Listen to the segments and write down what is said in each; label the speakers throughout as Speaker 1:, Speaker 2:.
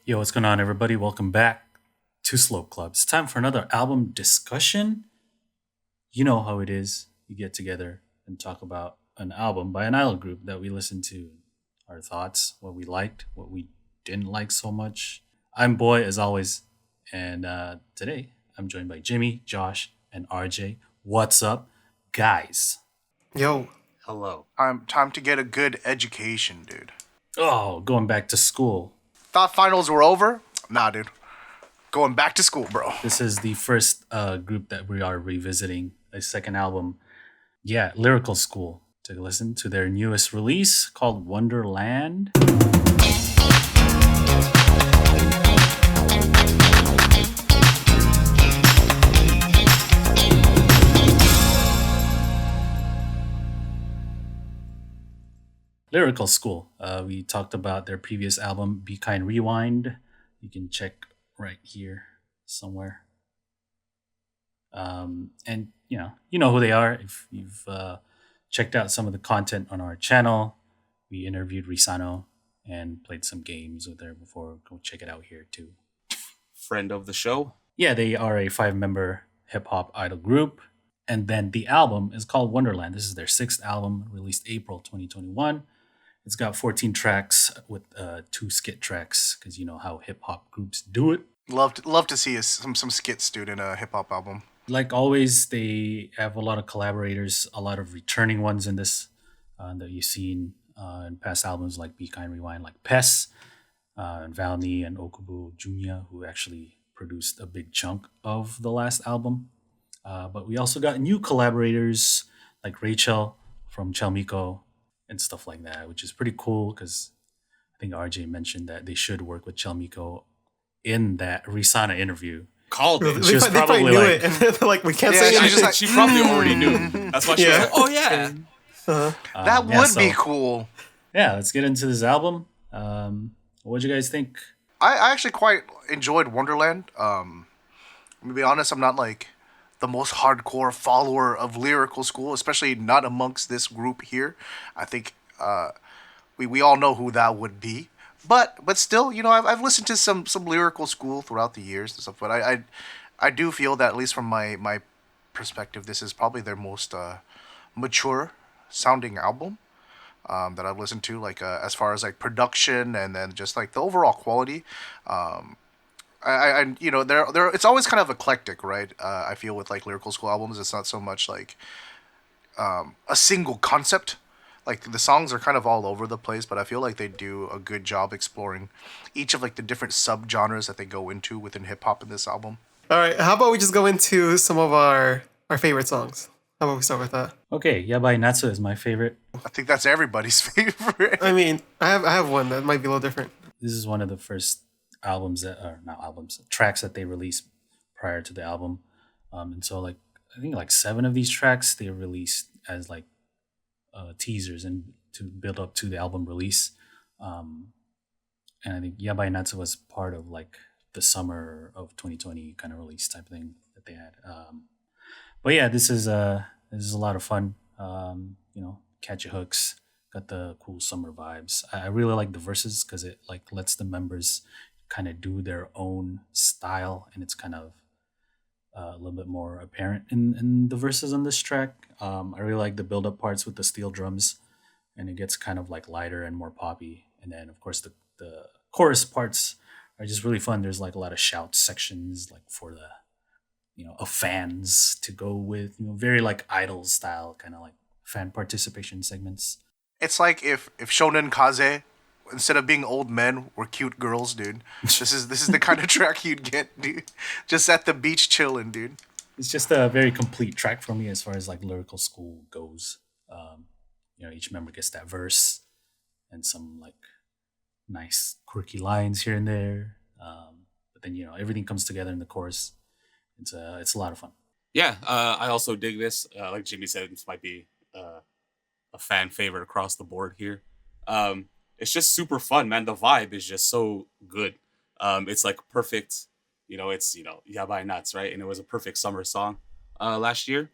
Speaker 1: Yo, what's going on, everybody? Welcome back to Slope Club. It's time for another album discussion. You know how it is. We get together and talk about an album by an idol group that we listen to, our thoughts, what we liked, what we didn't like so much. I'm Boy, as always, and today I'm joined by Jimmy, Josh, and RJ. What's up, guys?
Speaker 2: Yo,
Speaker 3: Hello.
Speaker 4: Time to get a good education, dude.
Speaker 1: Oh, going back to school.
Speaker 4: Thought finals were over? Nah, dude. Going back to school, bro.
Speaker 1: This is the first group that we are revisiting, a second album. Yeah, Lyrical School. Take a listen to their newest release called Wonderland. Lyrical School. We talked about their previous album, Be Kind Rewind. You can check right here somewhere. And you know who they are. If you've checked out some of the content on our channel, we interviewed Risano and played some games with her before. Go check it out here too.
Speaker 3: Friend of the show.
Speaker 1: Yeah, they are a 5-member hip hop idol group. And then the album is called Wonderland. This is their 6th album, released April 2021. It's got 14 tracks with 2 skit tracks, because you know how hip hop groups do it.
Speaker 4: Love to see some skits, dude, in a hip hop album.
Speaker 1: Like always, they have a lot of collaborators, a lot of returning ones in this that you've seen in past albums like Be Kind Rewind, like Pes, and Valney and Okubo Jr., who actually produced a big chunk of the last album. But we also got new collaborators like Rachel from Chelmico and stuff like that, which is pretty cool because I think RJ mentioned that they should work with Chelmico in that Risana interview.
Speaker 3: Called it.
Speaker 1: She was
Speaker 2: they probably
Speaker 1: probably
Speaker 2: knew
Speaker 1: like,
Speaker 2: it, and they're like, we can't
Speaker 4: Yeah,
Speaker 2: say
Speaker 4: she's
Speaker 2: anything.
Speaker 4: just like,
Speaker 3: She probably already knew. That's why she was
Speaker 2: Yeah.
Speaker 3: like, oh yeah.
Speaker 4: That
Speaker 1: yeah,
Speaker 4: would be
Speaker 1: so-
Speaker 4: cool.
Speaker 1: yeah, let's get into this album. What'd you guys think?
Speaker 4: I actually quite enjoyed Wonderland. To be honest, I'm not like the most hardcore follower of Lyrical School, especially not amongst this group here. I think we all know who that would be. But still, I've listened to some Lyrical School throughout the years and stuff. But I do feel that, at least from my perspective, this is probably their most mature sounding album that I've listened to. Like as far as like production and then just like the overall quality. They're it's always kind of eclectic, right? I feel with like Lyrical School albums, it's not so much like a single concept. Like the songs are kind of all over the place, but I feel like they do a good job exploring each of like the different subgenres that they go into within hip hop in this album.
Speaker 2: All right, how about we just go into some of our favorite songs? How about we start with that?
Speaker 1: Okay, YABAINATSU is my favorite.
Speaker 4: I think that's everybody's favorite.
Speaker 2: I mean, I have one that might be a little different.
Speaker 1: This is one of the first tracks that they released prior to the album. And so like I think like 7 of these tracks they released as like teasers and to build up to the album release. And I think YABAINATSU was part of like the summer of 2020 kind of release type thing that they had. But yeah, this is a lot of fun. Catchy hooks, got the cool summer vibes. I really like the verses because it like lets the members kind of do their own style, and it's kind of a little bit more apparent in the verses on this track. I really like the build up parts with the steel drums, and it gets kind of like lighter and more poppy. And then of course the chorus parts are just really fun. There's like a lot of shout sections like for the of fans to go with, very like idol style kind of like fan participation segments.
Speaker 4: It's like if Shonen Kaze, instead of being old men, were cute girls, dude. This is the kind of track you'd get, dude. Just at the beach chilling, dude.
Speaker 1: It's just a very complete track for me as far as like Lyrical School goes. Each member gets that verse and some like nice quirky lines here and there. But then everything comes together in the chorus. It's a lot of fun.
Speaker 3: Yeah, I also dig this. Like Jimmy said, this might be a fan favorite across the board here. It's just super fun, man. The vibe is just so good. It's like perfect. It's YABAINATSU, right? And it was a perfect summer song last year.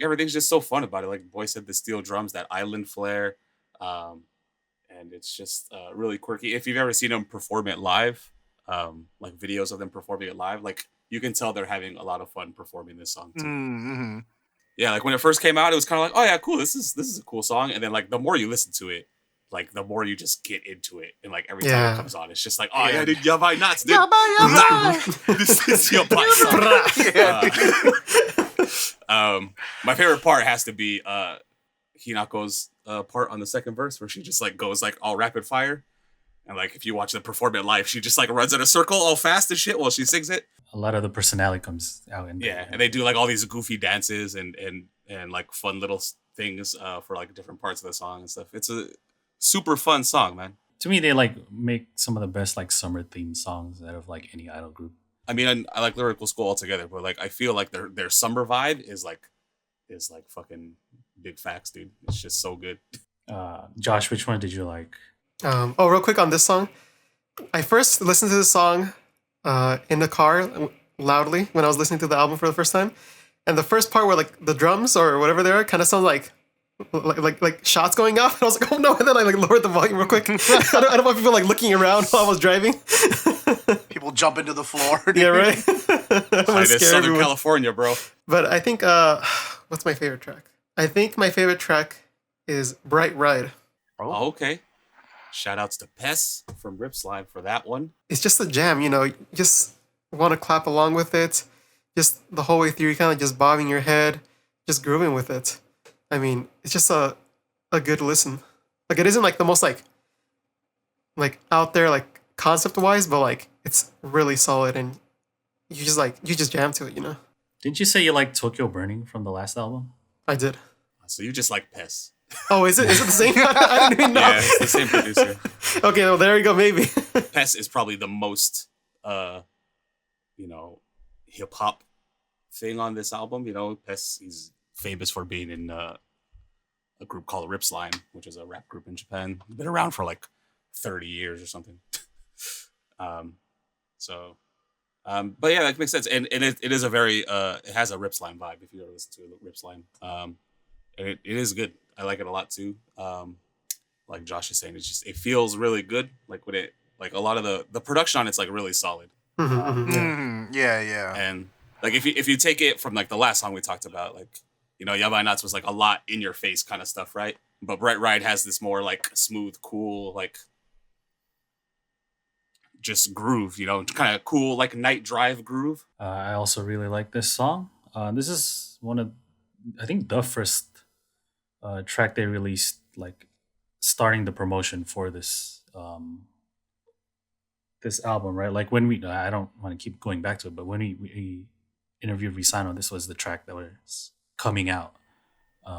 Speaker 3: Everything's just so fun about it. Like Boy said, the steel drums, that island flair, and and it's just really quirky. If you've ever seen them perform it live, like videos of them performing it live, like you can tell they're having a lot of fun performing this song too.
Speaker 4: Mm-hmm.
Speaker 3: Yeah, like when it first came out, it was kind of like, oh yeah, cool, this is a cool song, and then like the more you listen to it, like the more you just get into it, and like every time it comes on, it's just like, oh yeah, dude, YABAINATSU, dude.
Speaker 4: Yabai.
Speaker 3: This is Yabai song. My favorite part has to be Hinako's part on the second verse where she just like goes like all rapid fire, and like if you watch them perform it live, she just like runs in a circle all fast and shit while she sings it.
Speaker 1: A lot of the personality comes out in
Speaker 3: Yeah, and they do like all these goofy dances and like fun little things for like different parts of the song and stuff. It's a super fun song, man.
Speaker 1: To me, they like make some of the best like summer themed songs out of like any idol group.
Speaker 3: I mean, I like Lyrical School altogether, but like I feel like their summer vibe is like fucking big facts, dude. It's just so good.
Speaker 1: Josh, which one did you like?
Speaker 2: Real quick on this song. I first listened to this song in the car loudly when I was listening to the album for the first time, and the first part where like the drums or whatever they are kind of sounds like shots going off, and I was like, oh no, and then I like lowered the volume real quick. I don't want people like looking around while I was driving.
Speaker 4: People jump into the floor.
Speaker 2: Yeah, right.
Speaker 3: It's Southern California, bro.
Speaker 2: But I think what's my favorite track? I think my favorite track is Bright Ride.
Speaker 3: Oh, okay. Shout outs to Pess from Rip Slime for that one.
Speaker 2: It's just a jam, you just want to clap along with it. Just the whole way through, you're kind of just bobbing your head, just grooving with it. I mean, it's just a good listen. Like, it isn't like the most like out there like concept wise, but like it's really solid, and you just jam to it,
Speaker 1: Didn't you say you liked Tokyo Burning from the last album?
Speaker 2: I did.
Speaker 3: So you just like Pess.
Speaker 2: Oh, is it the same? I didn't even know.
Speaker 3: Yeah, it's the same producer.
Speaker 2: Okay, well there you go. Maybe.
Speaker 3: Pess is probably the most, hip hop thing on this album. Pess, he's famous for being in a group called Rip Slime, which is a rap group in Japan. Been around for like 30 years or something. But yeah, that makes sense. And it is a very, it has a Rip Slime vibe if you ever listen to Rip Slime. And it is good. I like it a lot too. Like Josh is saying, it feels really good. Like when like a lot of the production on it's like really solid.
Speaker 4: Yeah.
Speaker 3: And like if you take it from like the last song we talked about, like, YABAINATSU was like a lot in your face kind of stuff, right? But Bright Ride has this more like smooth, cool, like just groove, kind of cool, like night drive groove.
Speaker 1: I also really like this song. This is one of, I think, the first track they released, like starting the promotion for this this album, right? Like when I don't want to keep going back to it, but when we interviewed Risano, this was the track that was coming out.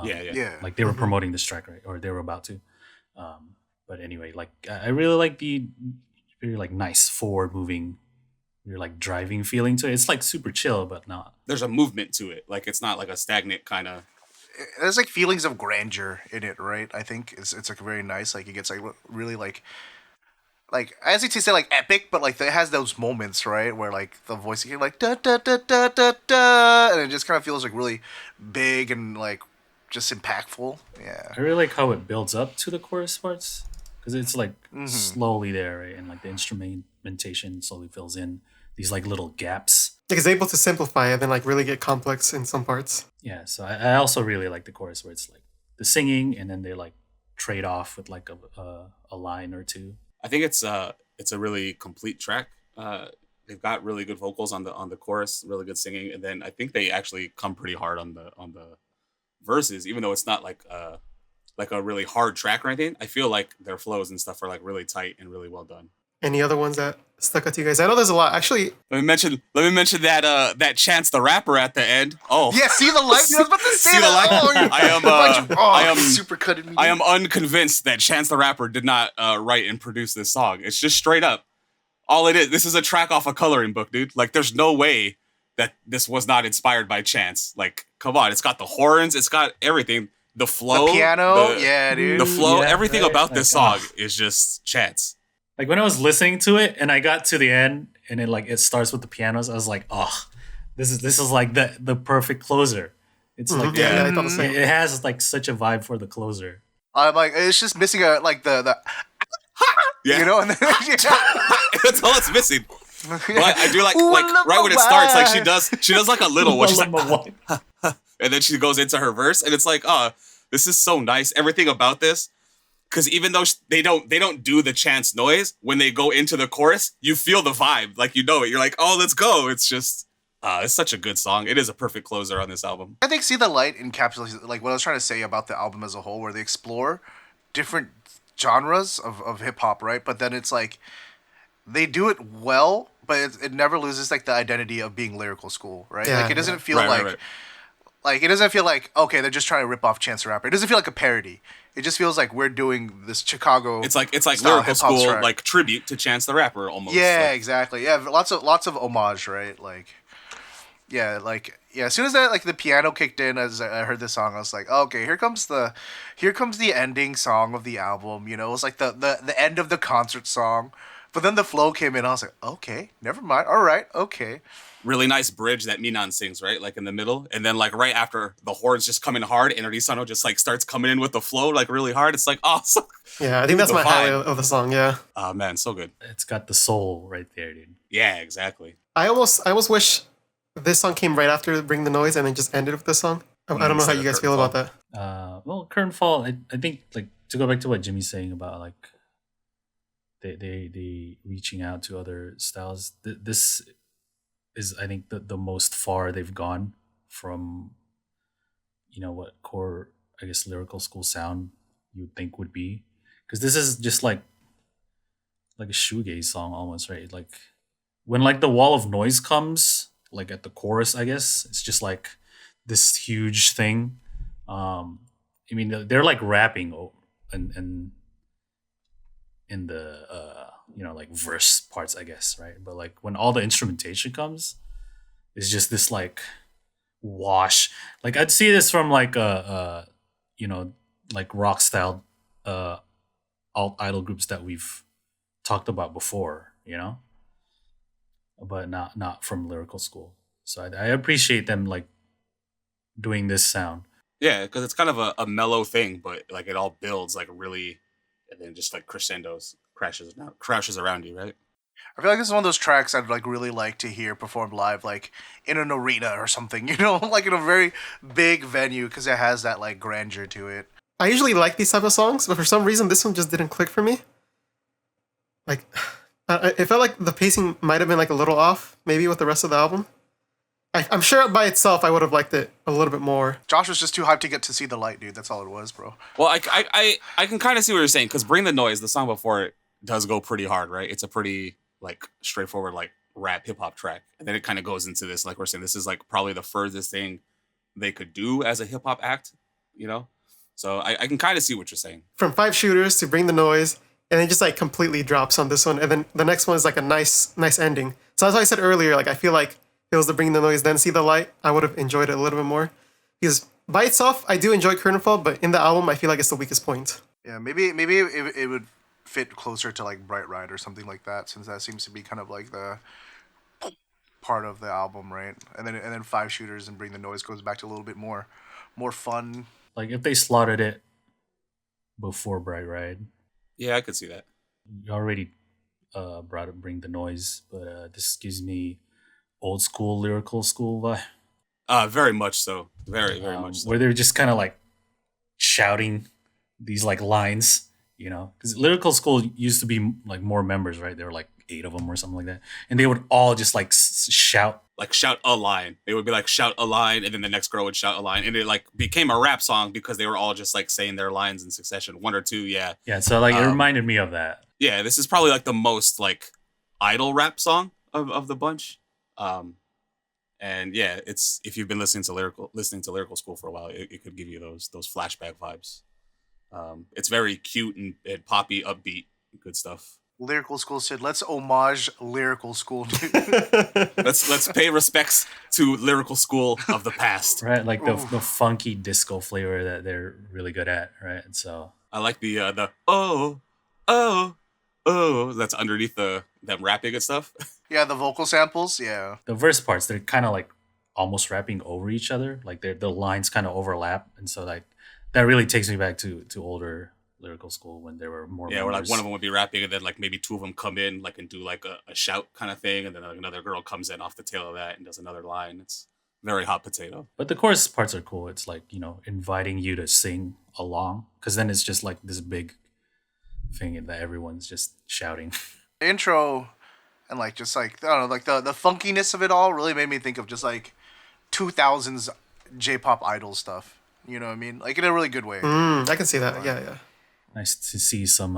Speaker 3: Yeah.
Speaker 1: Like they were promoting this track, right? Or they were about to. But anyway, like I really like the very like nice forward moving, you're like driving feeling to it. It's like super chill, but not. There's
Speaker 3: a movement to it. Like it's not like a stagnant kind of.
Speaker 4: There's like feelings of grandeur in it, right? I think it's like very nice. Like it gets like really like I hesitate to say like epic, but like it has those moments, right, where like the voice you're like da da da da da da, and it just kind of feels like really big and like just impactful. Yeah,
Speaker 1: I really like how it builds up to the chorus parts because it's like slowly there, right, and like the instrumentation slowly fills in these like little gaps.
Speaker 2: Like it's able to simplify it and like really get complex in some parts.
Speaker 1: Yeah, so I also really like the chorus where it's like the singing and then they like trade off with like a line or two.
Speaker 3: I think it's a really complete track. They've got really good vocals on the chorus, really good singing, and then I think they actually come pretty hard on the verses, even though it's not like a really hard track or anything. I feel like their flows and stuff are like really tight and really well done.
Speaker 2: Any other ones that stuck out to you guys? I know there's a lot. Actually,
Speaker 3: let me mention that Chance the Rapper at the end. Oh,
Speaker 4: yeah, see the light. I was about to say that. I am super cutting me.
Speaker 3: I am unconvinced that Chance the Rapper did not write and produce this song. It's just straight up. All it is. This is a track off a coloring book, dude. Like, there's no way that this was not inspired by Chance. Like, come on. It's got the horns. It's got everything. The flow.
Speaker 4: The piano. Yeah, dude.
Speaker 3: The flow.
Speaker 1: Yeah,
Speaker 3: everything
Speaker 1: right?
Speaker 3: about this song is just Chance.
Speaker 1: Like when I was listening to it and I got to the end and it starts with the pianos, I was like, oh, this is like the perfect closer. It's like
Speaker 2: I thought the same.
Speaker 1: It has like such a vibe for the closer.
Speaker 4: I'm like, it's just missing the
Speaker 3: Yeah.
Speaker 4: You know, and then,
Speaker 3: That's all it's missing. But I do like
Speaker 4: Ooh,
Speaker 3: right when it starts, like she does like a little one. She's like,
Speaker 1: What?
Speaker 3: and then she goes into her verse, and it's like, this is so nice. Everything about this, because even though they don't do the chance noise when they go into the chorus, you feel the vibe, like you know it. You're like, oh, let's go. It's just, it's such a good song. It is a perfect closer on this album.
Speaker 4: I think See the Light encapsulates like what I was trying to say about the album as a whole, where they explore different genres of hip hop, right? But then it's like they do it well, but it never loses like the identity of being lyrical school, right?
Speaker 2: Yeah,
Speaker 4: like it doesn't feel
Speaker 3: Right.
Speaker 4: like it doesn't feel like okay, they're just trying to rip off Chance the Rapper. It doesn't feel like a parody. It just feels like we're doing this Chicago.
Speaker 3: It's like
Speaker 4: style
Speaker 3: lyrical
Speaker 4: hip-hop
Speaker 3: school,
Speaker 4: track.
Speaker 3: like tribute to Chance the Rapper almost.
Speaker 4: Yeah,
Speaker 3: Like,
Speaker 4: exactly. Yeah, lots of homage, right? Like, yeah, like yeah. As soon as that like the piano kicked in, as I heard this song, I was like, oh, okay, here comes the ending song of the album. You know, it was like the end of the concert song. But then the flow came in. I was like, okay, never mind. All right, okay.
Speaker 3: really nice bridge that Minan sings, right? Like in the middle. And then like right after the horns just coming hard and Risano just like starts coming in with the flow like really hard. It's like awesome.
Speaker 2: Yeah, I think that's
Speaker 3: The
Speaker 2: my
Speaker 3: vibe.
Speaker 2: highlight of the song. Yeah,
Speaker 3: Oh man, so good.
Speaker 1: It's got the soul right there, dude.
Speaker 3: Yeah, exactly.
Speaker 2: I almost wish this song came right after Bring the Noise and then just ended with this song. I don't know how
Speaker 3: instead
Speaker 2: you
Speaker 3: of
Speaker 2: guys
Speaker 3: Curtain
Speaker 2: feel
Speaker 3: Fall.
Speaker 2: about that.
Speaker 1: Well, Curtain Fall, I think, like, to go back to what Jimmy's saying about, like, they reaching out to other styles. This is, I think, the most far they've gone from, what core, I guess, lyrical school sound you would think would be. Because this is just like a shoegaze song almost, right? Like, when, like, the wall of noise comes, like, at the chorus, I guess, it's just, like, this huge thing. I mean, they're like rapping and in the like verse parts, I guess, right? But like when all the instrumentation comes, it's just this like wash. Like I'd see this from like like rock style alt idol groups that we've talked about before, but not from lyrical school. So I appreciate them like doing this sound.
Speaker 3: Yeah, because it's kind of a mellow thing, but like it all builds like really, and then just like crescendos, crashes around you, right?
Speaker 4: I feel like this is one of those tracks I'd like really like to hear performed live, like in an arena or something. You know, like in a very big venue, because it has that like grandeur to it.
Speaker 2: I usually like these type of songs, but for some reason this one just didn't click for me. Like, it felt like the pacing might have been like a little off, maybe with the rest of the album. I'm sure by itself I would have liked it a little bit more.
Speaker 4: Josh was just too hyped to get to see the light, dude. That's all it was, bro.
Speaker 3: Well, I can kind of see what you're saying, because Bring the Noise, the song before it, does go pretty hard, right? It's a pretty like straightforward like rap hip hop track, and then it kind of goes into this, like we're saying, this is like probably the furthest thing they could do as a hip hop act, So I can kind of see what you're saying.
Speaker 2: From 5 Shooters to Bring the Noise, and it just like completely drops on this one, and then the next one is like a nice ending. So that's why I said earlier, like I feel like if it was to Bring the Noise then See the Light, I would have enjoyed it a little bit more. Because by itself, I do enjoy Curtain Fall, but in the album, I feel like it's the weakest point.
Speaker 4: Yeah, maybe it would fit closer to like Bright Ride or something like that, since that seems to be kind of like the part of the album, right? And then 5 Shooters and Bring the Noise goes back to a little bit more fun.
Speaker 1: Like if they slotted it before Bright Ride,
Speaker 3: Yeah, I could see that.
Speaker 1: you already brought up Bring the Noise, but this gives me old school lyrical school vibe.
Speaker 3: Very much so. Very much so.
Speaker 1: Where they're just kind of like shouting these like lines, because lyrical school used to be like more members, right? There were like 8 of them or something like that, and they would all just like shout.
Speaker 3: Like shout a line. It would be like shout a line, and then the next girl would shout a line, and it like became a rap song because they were all just like saying their lines in succession, 1 or 2. Yeah,
Speaker 1: So like it reminded me of that.
Speaker 3: yeah. This is probably like the most like idol rap song of the bunch. And yeah, it's, if you've been listening to lyrical school for a while, it could give you those flashback vibes. It's very cute and poppy, upbeat, good stuff.
Speaker 4: Lyrical School said, "Let's homage Lyrical School."
Speaker 3: Let's pay respects to lyrical school of the past.
Speaker 1: Right, like the funky disco flavor that they're really good at, right? And so
Speaker 3: I like the oh that's underneath them rapping and stuff.
Speaker 4: Yeah, the vocal samples. Yeah,
Speaker 1: the verse parts, they're kind of like almost rapping over each other, like the lines kind of overlap, and so like that really takes me back to older lyrical school when there were more
Speaker 3: Yeah, where like
Speaker 1: members.
Speaker 3: one of them would be rapping, and then like maybe two of them come in like and do like a shout kind of thing, and then like, another girl comes in off the tail of that and does another line. It's very hot potato.
Speaker 1: But the chorus parts are cool. It's like, inviting you to sing along, because then it's just like this big thing that everyone's just shouting.
Speaker 4: The intro and like just like I don't know, like the funkiness of it all really made me think of just like 2000s J-pop idol stuff. You know what I mean? Like in a really good way.
Speaker 2: I can see that. Yeah.
Speaker 1: Nice to see some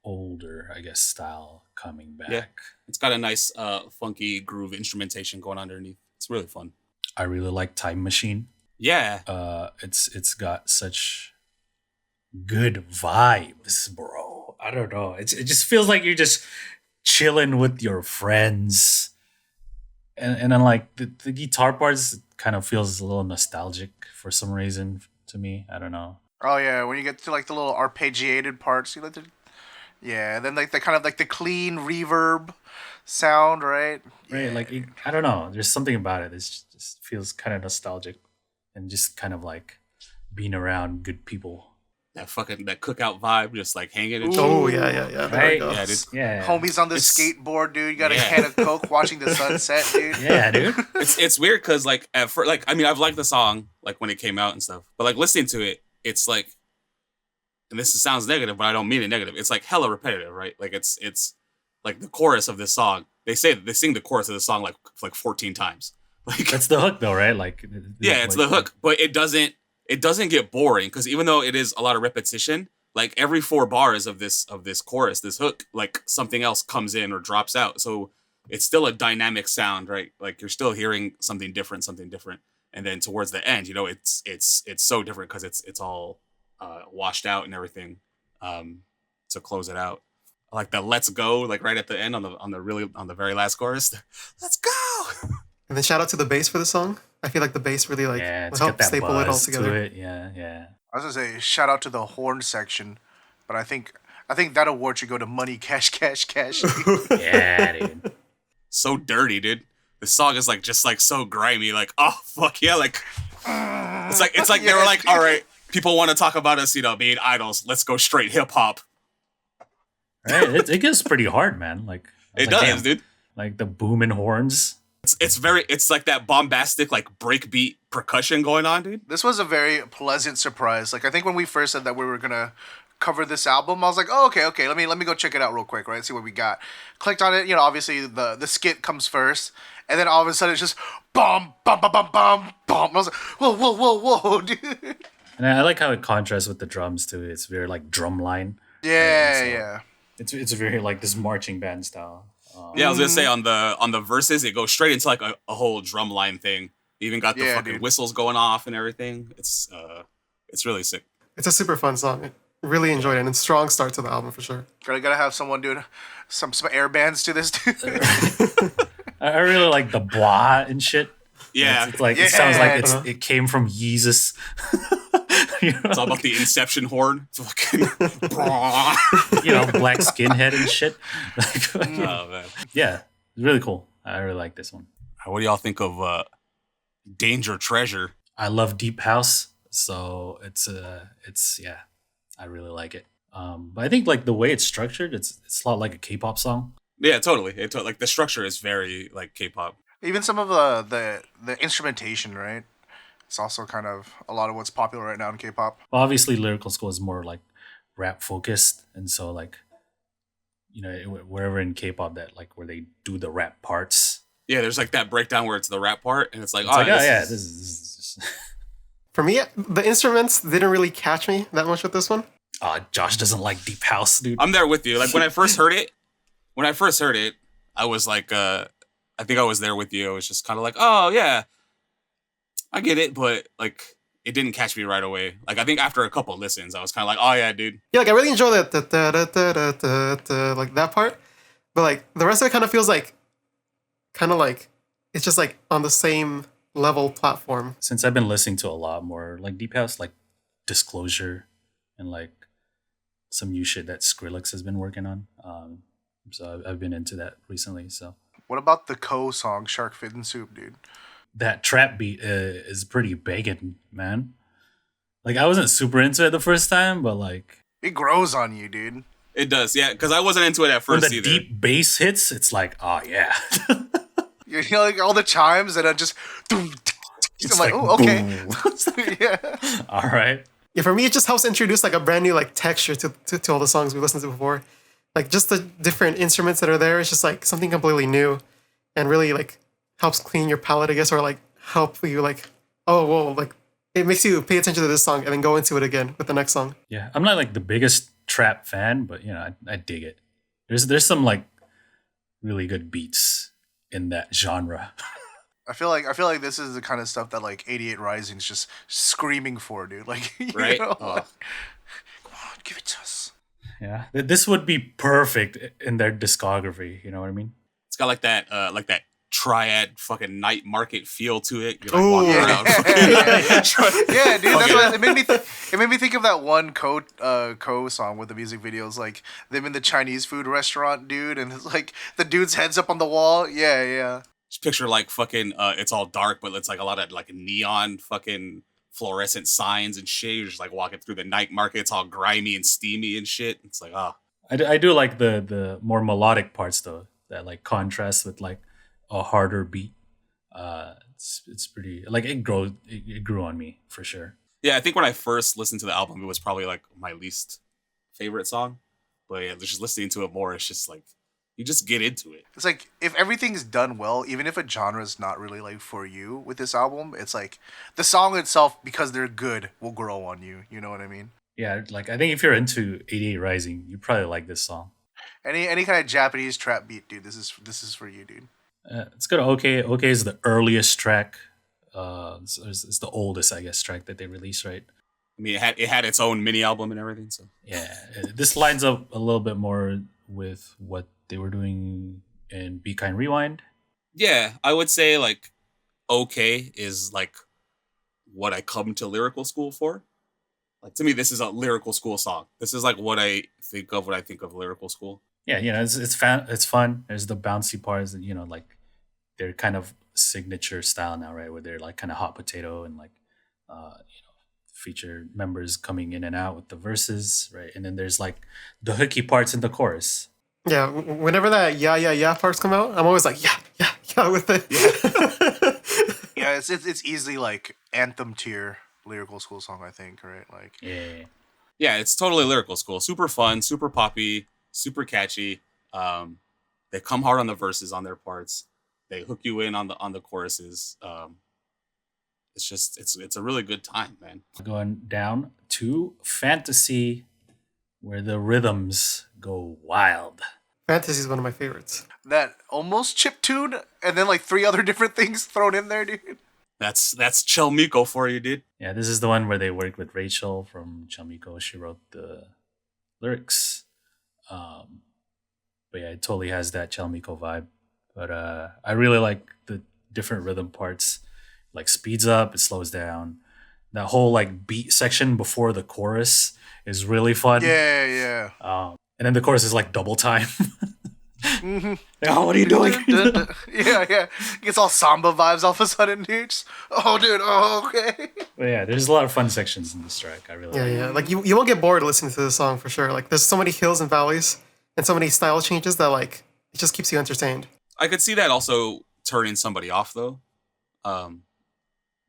Speaker 1: older, I guess, style coming back.
Speaker 3: Yeah. It's got a nice funky groove instrumentation going underneath. It's really fun.
Speaker 1: I really like Time Machine.
Speaker 3: Yeah.
Speaker 1: It's got such good vibes, bro. I don't know. It just feels like you're just chilling with your friends. And then like the guitar parts kind of feels a little nostalgic for some reason to me. I don't know.
Speaker 4: Oh yeah, when you get to like the little arpeggiated parts, you know, yeah, and then like the kind of like the clean reverb sound, right?
Speaker 1: Right,
Speaker 4: Yeah.
Speaker 1: like I don't know. There's something about it. It just feels kind of nostalgic, and just kind of like being around good people.
Speaker 3: That cookout vibe, just like hanging and
Speaker 2: Oh yeah. There
Speaker 1: Right?
Speaker 2: we go.
Speaker 3: Yeah, dude.
Speaker 1: Yeah,
Speaker 4: Homies on the
Speaker 3: It's-
Speaker 4: skateboard, dude. You got a
Speaker 3: Yeah.
Speaker 4: can of Coke watching the sunset, dude.
Speaker 1: yeah, dude.
Speaker 3: It's weird because like at first, like I mean I've liked the song like when it came out and stuff, but like listening to it, it's like, and this sounds negative, but I don't mean it negative. It's like hella repetitive, right? Like it's like the chorus of this song. They sing the chorus of the song like 14 times. Like
Speaker 1: That's the hook, though, right? Like
Speaker 3: yeah, it's the hook, but it doesn't get boring because even though it is a lot of repetition, like every 4 bars of this chorus, this hook, like something else comes in or drops out. So it's still a dynamic sound, right? Like you're still hearing something different. And then towards the end, it's so different because it's all washed out and everything to close it out. Like the "Let's Go," like right at the end on the very last chorus. Let's go.
Speaker 2: And then shout out to the bass for the song. I feel like the bass really like
Speaker 1: yeah,
Speaker 2: will
Speaker 1: it's got
Speaker 2: help
Speaker 1: that
Speaker 2: staple it all
Speaker 1: buzz to
Speaker 2: together.
Speaker 1: it. Yeah.
Speaker 4: I was gonna say shout out to the horn section, but I think that award should go to Money Cash Cash Cash.
Speaker 1: Yeah, dude.
Speaker 3: So dirty, dude. The song is like just like so grimy. Like oh fuck yeah, like it's like they were like, all right, people want to talk about us, being idols. Let's go straight hip hop.
Speaker 1: Right? It gets pretty hard, man. Like I was
Speaker 3: It
Speaker 1: like,
Speaker 3: does,
Speaker 1: damn,
Speaker 3: dude.
Speaker 1: like the booming horns.
Speaker 3: It's like that bombastic like breakbeat percussion going on, dude.
Speaker 4: This was a very pleasant surprise. Like I think when we first said that we were gonna cover this album, I was like, oh okay, let me go check it out real quick, right? See what we got. Clicked on it, obviously the skit comes first, and then all of a sudden it's just bum bum bum bum bum bum. And I was like, whoa, dude.
Speaker 1: And I like how it contrasts with the drums too. It's very like drum line.
Speaker 4: Yeah,
Speaker 1: so-
Speaker 4: yeah.
Speaker 1: It's very like this marching band style.
Speaker 3: Yeah, I was gonna say on the verses, it goes straight into like a whole drum line thing. You even got the
Speaker 4: Yeah,
Speaker 3: fucking
Speaker 4: dude.
Speaker 3: whistles going off and everything. It's really sick.
Speaker 2: It's a super fun song. Really enjoyed it, and strong start to the album for sure.
Speaker 4: Gotta have someone doing some air bands to this, dude.
Speaker 1: I really like the blah and shit.
Speaker 3: Yeah,
Speaker 1: It's like it sounds like
Speaker 2: Yeah.
Speaker 1: it came from Yeezus.
Speaker 3: it's all about the Inception horn. It's fucking
Speaker 1: Black skinhead and shit. Like,
Speaker 3: oh man.
Speaker 1: yeah, it's really cool. I really like this one.
Speaker 3: What do y'all think of Danger Treasure?
Speaker 1: I love deep house, so it's yeah, I really like it. But I think like the way it's structured, it's a lot like a K-pop song.
Speaker 3: Yeah, totally. Like the structure is very like K-pop.
Speaker 4: Even some of the instrumentation, right? It's also kind of a lot of what's popular right now in K-pop.
Speaker 1: Well, obviously, lyrical school is more like rap focused, and so like wherever in K-pop that like where they do the rap parts,
Speaker 3: Yeah, there's like that breakdown where it's the rap part, and it's like,
Speaker 1: it's like
Speaker 3: this
Speaker 1: this
Speaker 3: is-
Speaker 1: is
Speaker 2: For me, the instruments didn't really catch me that much with this one.
Speaker 1: Josh doesn't like deep house, dude.
Speaker 3: I'm there with you. Like when I first heard it, I was like, I think I was there with you. I was just kind of like, oh yeah, I get it, but like it didn't catch me right away. Like I think after a couple listens, I was kind of like, oh yeah, dude.
Speaker 2: Yeah, like I really enjoy that like that part, but like the rest of it kind of feels like, it's just like on the same level platform.
Speaker 1: Since I've been listening to a lot more like deep house, like Disclosure, and like some new shit that Skrillex has been working on. So I've been into that recently. So
Speaker 4: What about the song Shark Fin and Soup, dude?
Speaker 1: that trap beat is pretty banging, man. Like I wasn't super into it the first time, but like
Speaker 4: It grows on you, dude.
Speaker 3: It does, yeah. Because I wasn't into it at
Speaker 1: When
Speaker 3: first
Speaker 1: the
Speaker 3: either.
Speaker 1: deep bass hits, it's like, oh yeah.
Speaker 4: You know, like all the chimes and I just.
Speaker 1: It's
Speaker 4: I'm like, oh, okay.
Speaker 1: boom.
Speaker 4: Yeah.
Speaker 1: All right.
Speaker 2: Yeah, for me, it just helps introduce like a brand new like texture to all the songs we listened to before. Like just the different instruments that are there. It's just like something completely new, and really like helps clean your palate, I guess, or like help you like, oh whoa, like it makes you pay attention to this song and then go into it again with the next song.
Speaker 1: Yeah, I'm not like the biggest trap fan, but you know, I dig it. There's some like really good beats in that genre.
Speaker 4: I feel like this is the kind of stuff that like 88 Rising's just screaming for, dude. Like, you
Speaker 3: Right?
Speaker 4: know,
Speaker 3: Oh.
Speaker 4: like, come on, give it to us.
Speaker 1: Yeah, this would be perfect in their discography. You know what I mean?
Speaker 3: It's got like that triad fucking night market feel to it. You're like
Speaker 2: Ooh.
Speaker 3: walking
Speaker 2: Yeah.
Speaker 3: around.
Speaker 4: Yeah, dude. That's
Speaker 3: Okay.
Speaker 4: why it made me think of that one Co song with the music videos, like them in the Chinese food restaurant, dude, and it's like the dude's head's up on the wall. Yeah, yeah.
Speaker 3: Just picture like fucking it's all dark, but it's like a lot of like neon fucking fluorescent signs and shit. You're just like walking through the night market. It's all grimy and steamy and shit. It's like, ah.
Speaker 1: I do like the more melodic parts though, that like contrast with like a harder beat. It's pretty like it grew on me for sure.
Speaker 3: Yeah, I think when I first listened to the album, it was probably like my least favorite song. But yeah, just listening to it more, it's just like you just get into it.
Speaker 4: It's like if everything's done well, even if a genre's not really like for you with this album, it's like the song itself, because they're good, will grow on you. You know what I mean?
Speaker 1: Yeah, like I think if you're into 88 Rising, you probably like this song.
Speaker 4: Any kind of Japanese trap beat, dude. This is for you, dude.
Speaker 1: It's good. Okay, okay is the earliest track. It's the oldest, I guess, track that they released, right?
Speaker 3: I mean, it had its own mini album and everything. So
Speaker 1: Yeah, this lines up a little bit more with what they were doing in Be Kind Rewind.
Speaker 3: yeah, I would say like okay is like what I come to lyrical school for. Like to me, this is a lyrical school song. This is like what I think of when I think of lyrical school.
Speaker 1: Yeah, you know, it's fun. There's the bouncy parts, and you know, like their kind of signature style now, right? Where they're like kind of hot potato and like, feature members coming in and out with the verses, right? And then there's like the hooky parts in the chorus.
Speaker 2: Yeah, whenever that yeah parts come out, I'm always like yeah with it.
Speaker 4: Yeah, it's easily like anthem tier lyrical school song, I think, right? Like,
Speaker 1: Yeah,
Speaker 3: Yeah, it's totally lyrical school. Super fun, super poppy, super catchy. They come hard on the verses on their parts. They hook you in on the choruses. It's a really good time, man.
Speaker 1: going down to Fantasy, where the rhythms go wild.
Speaker 2: Fantasy is one of my favorites.
Speaker 4: that almost chip tune, and then like 3 other different things thrown in there, dude.
Speaker 3: That's chelmico for you, dude.
Speaker 1: Yeah, this is the one where they worked with Rachel from chelmico. She wrote the lyrics. But yeah, it totally has that chelmico vibe. But I really like the different rhythm parts. Like speeds up, it slows down. That whole like beat section before the chorus is really fun.
Speaker 4: Yeah.
Speaker 1: And then the chorus is like double time.
Speaker 4: Mm-hmm.
Speaker 1: Oh, what are you doing?
Speaker 4: yeah. Gets all samba vibes all of a sudden, dude. Just, oh, dude. Oh, okay.
Speaker 1: But yeah, there's a lot of fun sections in this track. I really like.
Speaker 2: Yeah. Like you won't get bored listening to this song for sure. Like there's so many hills and valleys and so many style changes that like it just keeps you entertained.
Speaker 3: I could see that also turning somebody off though.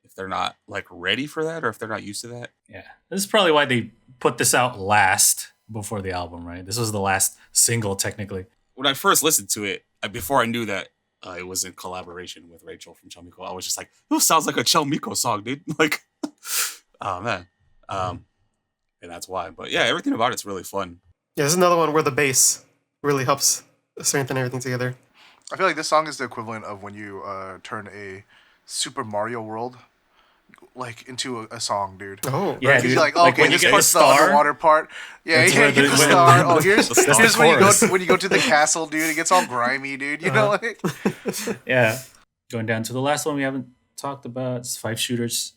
Speaker 3: If they're not like ready for that or if they're not used to that.
Speaker 1: Yeah, this is probably why they put this out last before the album, right? This was the last single, technically.
Speaker 3: When I first listened to it, before I knew that it was in collaboration with Rachel from Chelmico, I was just like, "This sounds like a Chelmico song, dude!" Like, oh man, and that's why. But yeah, everything about it's really fun.
Speaker 2: Yeah, this is another one where the bass really helps strengthen everything together.
Speaker 4: I feel like this song is the equivalent of when you turn a Super Mario World like into a song, dude.
Speaker 2: Oh,
Speaker 1: Yeah,
Speaker 4: Like,
Speaker 1: dude.
Speaker 4: you're like,
Speaker 1: Like,
Speaker 4: okay,
Speaker 1: when you
Speaker 4: this
Speaker 1: get
Speaker 4: part's
Speaker 1: the
Speaker 4: the
Speaker 1: star,
Speaker 4: underwater part. Yeah,
Speaker 1: that's
Speaker 4: yeah,
Speaker 1: where
Speaker 4: you get the
Speaker 1: when-
Speaker 4: star. Oh, here's
Speaker 1: that's the
Speaker 4: here's
Speaker 1: chorus.
Speaker 4: when you go to the castle, dude. It gets all grimy, dude. You know, like
Speaker 1: Yeah. Going down to the last one we haven't talked about. It's Five Shooters.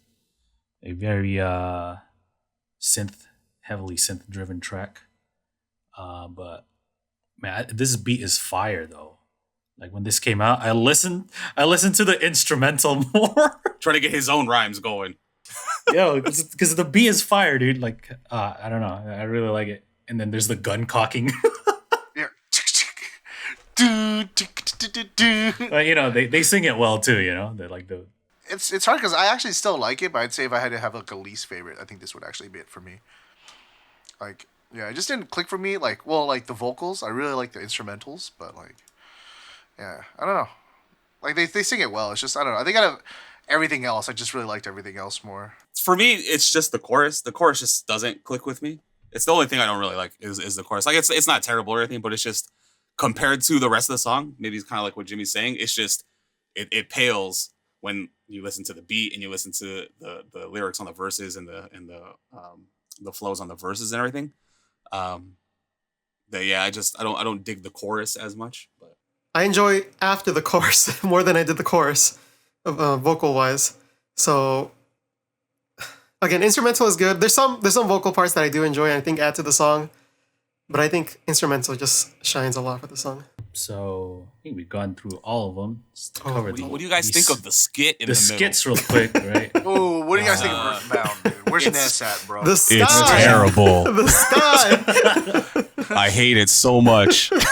Speaker 1: A very heavily synth driven track. But man, this beat is fire though. Like when this came out, I listened to the instrumental more.
Speaker 3: Trying to get his own rhymes going.
Speaker 1: Yo, because the beat is fire, dude. Like, I don't know, I really like it. And then there's the gun cocking.
Speaker 4: Yeah. Do.
Speaker 1: But you know, they sing it well too. You know, they're like the
Speaker 4: It's hard because I actually still like it, but I'd say if I had to have like a least favorite, I think this would actually be it for me. Like, yeah, it just didn't click for me. Like, well, like the vocals, I really like the instrumentals, but like, yeah, I don't know. Like they sing it well. It's just I don't know. I think out of everything else, I just really liked everything else more.
Speaker 3: For me, it's just the chorus. The chorus just doesn't click with me. It's the only thing I don't really like is the chorus. Like it's not terrible or anything, but it's just compared to the rest of the song, maybe it's kind of like what Jimmy's saying. It's just it pales when you listen to the beat and you listen to the lyrics on the verses and the flows on the verses and everything. Yeah, I don't dig the chorus as much, but
Speaker 2: I enjoy after the chorus more than I did the chorus, vocal wise. So again, instrumental is good. There's some vocal parts that I do enjoy and I think add to the song, but I think instrumental just shines a lot for the song.
Speaker 1: So I think we've gone through all of them. Just to cover
Speaker 3: what do you guys think of the skit in the middle?
Speaker 1: skits real quick, right?
Speaker 4: Oh, what do you guys think of Earthbound, dude? Where's Ness at, bro?
Speaker 2: The sky,
Speaker 3: It's terrible.
Speaker 2: the sky.
Speaker 3: I hate it so much.
Speaker 2: Wait,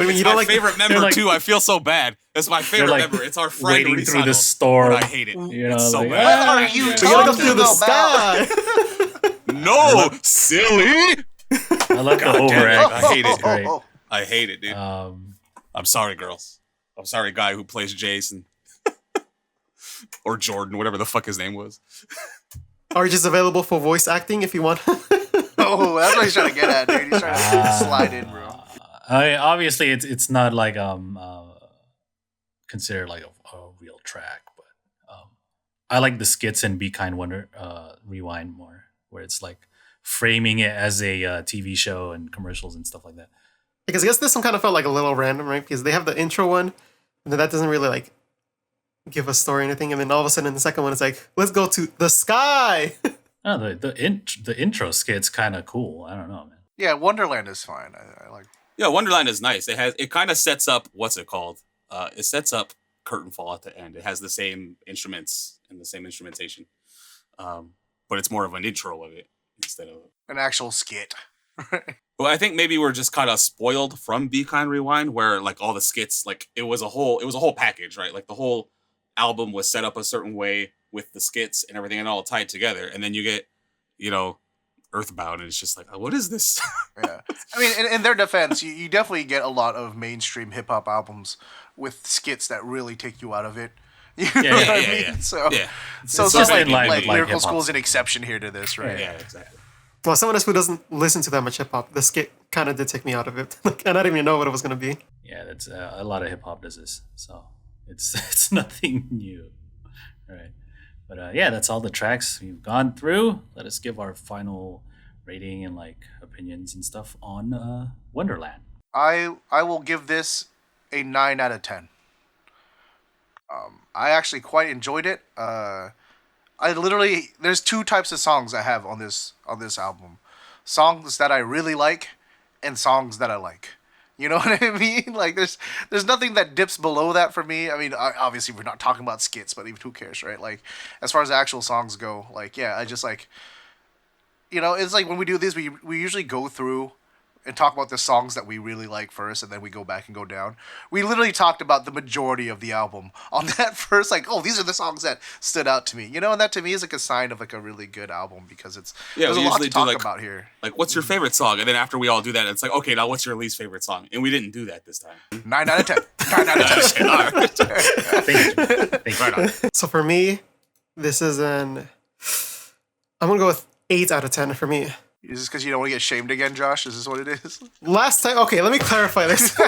Speaker 2: when you
Speaker 3: It's
Speaker 2: don't
Speaker 3: my
Speaker 2: like
Speaker 3: favorite member
Speaker 1: like-
Speaker 3: too. I feel so bad. That's my favorite
Speaker 1: like
Speaker 3: member. It's our friend
Speaker 1: wading through
Speaker 3: Risano,
Speaker 1: the store.
Speaker 3: but I hate it.
Speaker 1: You know,
Speaker 3: It's so
Speaker 1: like,
Speaker 3: bad.
Speaker 4: What are you
Speaker 2: you gotta go
Speaker 4: talking
Speaker 2: through the
Speaker 4: about?
Speaker 2: sky.
Speaker 3: No, silly.
Speaker 1: I love the
Speaker 3: God damn it.
Speaker 1: overact.
Speaker 3: I hate it.
Speaker 1: Right.
Speaker 3: I hate it, dude.
Speaker 1: Um,
Speaker 3: I'm sorry, girls. I'm sorry, guy who plays Jason or Jordan, whatever the fuck his name was.
Speaker 2: Are just available for voice acting if you want.
Speaker 4: Oh, that's what he's trying to get at, dude. He's trying to slide in, bro.
Speaker 1: obviously, it's not like considered like a real track, but I like the skits in Be Kind Wonder Rewind more, where it's like framing it as a TV show and commercials and stuff like that.
Speaker 2: Because I guess this one kind of felt like a little random, right? Because they have the intro one, and then that doesn't really like give a story or anything, and then all of a sudden in the second one it's like, let's go to the sky.
Speaker 1: Oh, the intro skit's kind of cool. I don't know, man.
Speaker 4: Yeah, Wonderland is fine. I like.
Speaker 3: Yeah, Wonderland is nice. It kind of sets up what's it called? It sets up Curtain Fall at the end. It has the same instruments and the same instrumentation, but it's more of an intro of it instead of
Speaker 4: An actual skit.
Speaker 3: Well, I think maybe we're just kind of spoiled from Be Kind Rewind, where like all the skits, like it was a whole package, right? Like the whole album was set up a certain way with the skits and everything, and all tied together. And then you get, Earthbound, and it's just like, oh, what is this?
Speaker 4: Yeah. I mean, in their defense, you definitely get a lot of mainstream hip hop albums with skits that really take you out of it. You know what I mean?
Speaker 3: yeah.
Speaker 4: So,
Speaker 3: Yeah,
Speaker 4: so
Speaker 1: It's
Speaker 4: it's
Speaker 1: just
Speaker 4: not
Speaker 1: in line
Speaker 4: like
Speaker 1: with, like,
Speaker 4: Lyrical
Speaker 1: hip-hop.
Speaker 4: School is an exception here to this, right?
Speaker 3: yeah, exactly.
Speaker 2: Well, someone else who doesn't listen to that much hip hop, the skit kind of did take me out of it. Like, and I didn't even know what it was gonna be.
Speaker 1: Yeah, that's a lot of hip hop does this, so it's nothing new, right? But yeah, that's all the tracks we've gone through. Let us give our final rating and like opinions and stuff on Wonderland.
Speaker 4: I will give this a 9 out of 10. I actually quite enjoyed it. There's two types of songs I have on this album. Songs that I really like and songs that I like. You know what I mean? Like there's nothing that dips below that for me. I mean, obviously we're not talking about skits, but even who cares, right? Like as far as the actual songs go, like yeah, I just like it's like when we do this, we usually go through and talk about the songs that we really like first, and then we go back and go down. We literally talked about the majority of the album on that first, like, oh, these are the songs that stood out to me. And that to me is like a sign of like a really good album because there's a lot to talk about here.
Speaker 3: Like, what's your favorite song? And then after we all do that, it's like, okay, now what's your least favorite song? And we didn't do that this time.
Speaker 4: 9 out of 10. 9 out of 10.
Speaker 3: All right.
Speaker 1: Thank you. Thank you.
Speaker 3: Right on.
Speaker 2: So for me, this is I'm gonna go with 8 out of 10 for me.
Speaker 4: Is this because you don't want to get shamed again, Josh? Is this what it is?
Speaker 2: Last time, okay, let me clarify this.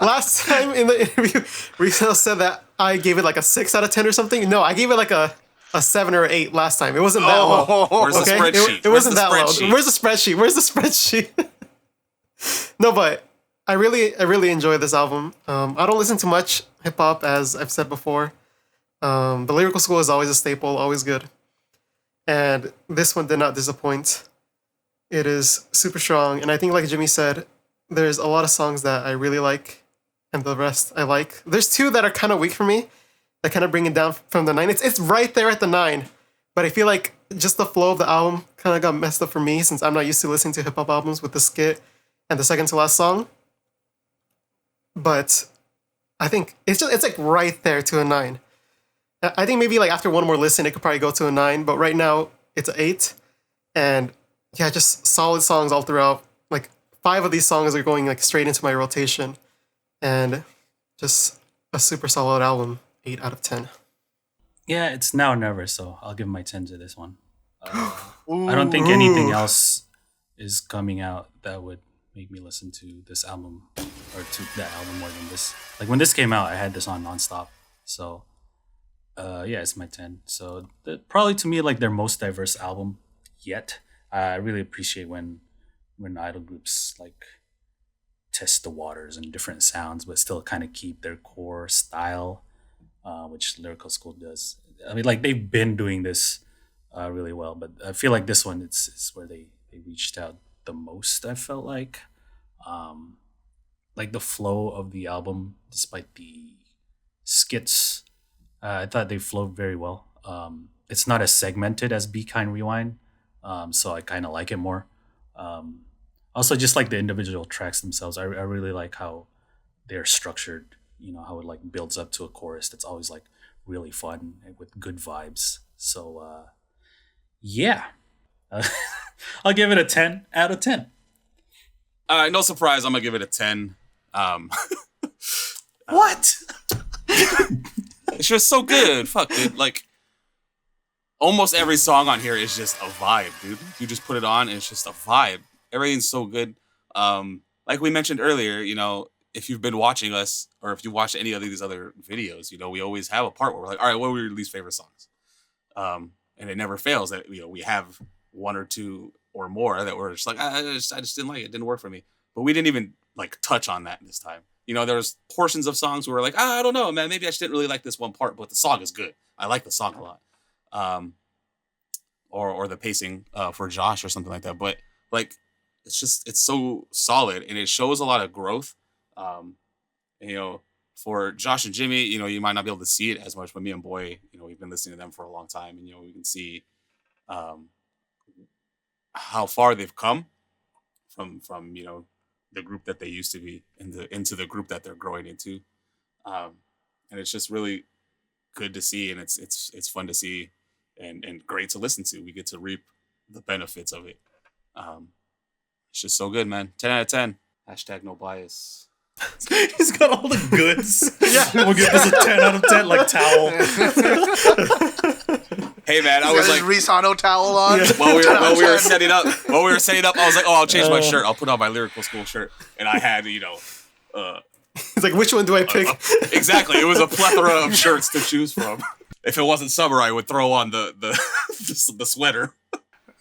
Speaker 2: Last time in the interview, Risano said that I gave it like a 6 out of 10 or something. No, I gave it like a 7 or 8 last time. It wasn't that low.
Speaker 3: Where's the
Speaker 2: Okay,
Speaker 3: spreadsheet?
Speaker 2: it wasn't that low.
Speaker 3: spreadsheet?
Speaker 2: Where's the spreadsheet? Where's the spreadsheet? No, but I really enjoy this album. I don't listen to much hip hop, as I've said before. The Lyrical School is always a staple, always good, and this one did not disappoint. It is super strong, and I think, like Jimmy said, there's a lot of songs that I really like, and the rest I like. There's two that are kind of weak for me, that kind of bring it down from the 9. It's right there at the 9, but I feel like just the flow of the album kind of got messed up for me since I'm not used to listening to hip hop albums with the skit and the second to last song. But I think it's like right there to a 9. I think maybe like after one more listen, it could probably go to a 9, but right now it's an 8. And yeah, just solid songs all throughout. Like 5 of these songs are going like straight into my rotation, and just a super solid album. 8 out of 10.
Speaker 1: Yeah, it's now or never, so I'll give my 10 to this one. I don't think anything else is coming out that would make me listen to this album or to that album more than this. Like when this came out, I had this on nonstop. So yeah, it's my 10. So probably to me like their most diverse album yet. I really appreciate when idol groups like test the waters and different sounds, but still kind of keep their core style, which Lyrical School does. I mean, like they've been doing this really well, but I feel like this one it's where they reached out the most. I felt like the flow of the album, despite the skits, I thought they flowed very well. It's not as segmented as Be Kind Rewind, so I kind of like it more. Also, just like the individual tracks themselves, I really like how they're structured. You know, how it like builds up to a chorus that's always like really fun and with good vibes. So yeah, I'll give it a 10 out of 10.
Speaker 3: No surprise, I'm gonna give it a 10.
Speaker 1: What?
Speaker 3: It's just so good. Fuck, dude. Like, almost every song on here is just a vibe, dude. You just put it on, and it's just a vibe. Everything's so good. Like we mentioned earlier, you know, if you've been watching us, or if you watch any of these other videos, you know, we always have a part where we're like, all right, what were your least favorite songs? And it never fails that, you know, we have one or two or more that were just like, I just didn't like it. It didn't work for me. But we didn't even like touch on that this time. You know, there was portions of songs where we're like, I don't know, man, maybe I just didn't really like this one part, but the song is good. I like the song a lot. Or the pacing for Josh or something like that. But like, it's so solid, and it shows a lot of growth. And, you know, for Josh and Jimmy, you know, you might not be able to see it as much, but me and Boy, you know, we've been listening to them for a long time, and, you know, we can see how far they've come from, you know, the group that they used to be into the group that they're growing into. And it's just really good to see, and it's fun to see and great to listen to. We get to reap the benefits of it. It's just so good, man. 10 out of 10. Hashtag no bias.
Speaker 1: He's got all the goods. Yeah, we'll give this a 10 out of 10, like towel.
Speaker 3: Hey man, I was like
Speaker 4: risano towel on.
Speaker 3: Yeah. While we were setting up, I was like, oh, I'll change my shirt. I'll put on my Lyrical School shirt, and I had, you know,
Speaker 2: He's like, which one do I pick?
Speaker 3: Exactly. It was a plethora of shirts to choose from. If it wasn't summer, I would throw on the sweater.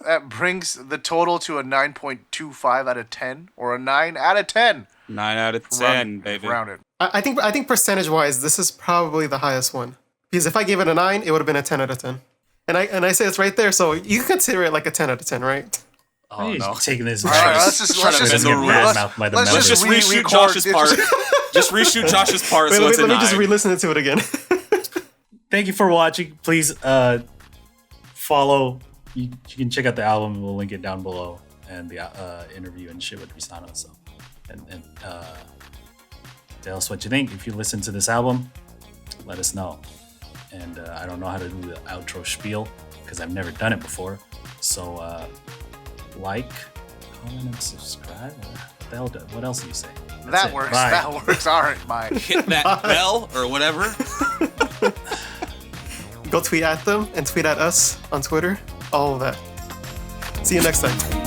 Speaker 4: That brings the total to a 9.25 out of 10, or a 9 out of 10.
Speaker 3: 9 out of 10, baby.
Speaker 4: Rounded.
Speaker 2: I think percentage-wise, this is probably the highest one. Because if I gave it a 9, it would have been a 10 out of 10. And I say it's right there, so you can consider it like a 10 out of 10, right?
Speaker 3: Oh no!
Speaker 1: Taking this.
Speaker 4: All right, let's just
Speaker 3: reshoot Josh's part. Just reshoot Josh's part.
Speaker 2: Wait, let me just re-listen to it again.
Speaker 1: Thank you for watching. Please follow. You can check out the album. We'll link it down below, and the interview and shit with Risano. So, and tell us what you think. If you listen to this album, let us know. And I don't know how to do the outro spiel because I've never done it before. So like, comment, and subscribe. What else do you say?
Speaker 4: That works. Bye. That works. All right, bye.
Speaker 3: Hit that bell or whatever.
Speaker 2: Go tweet at them and tweet at us on Twitter. All of that. See you next time.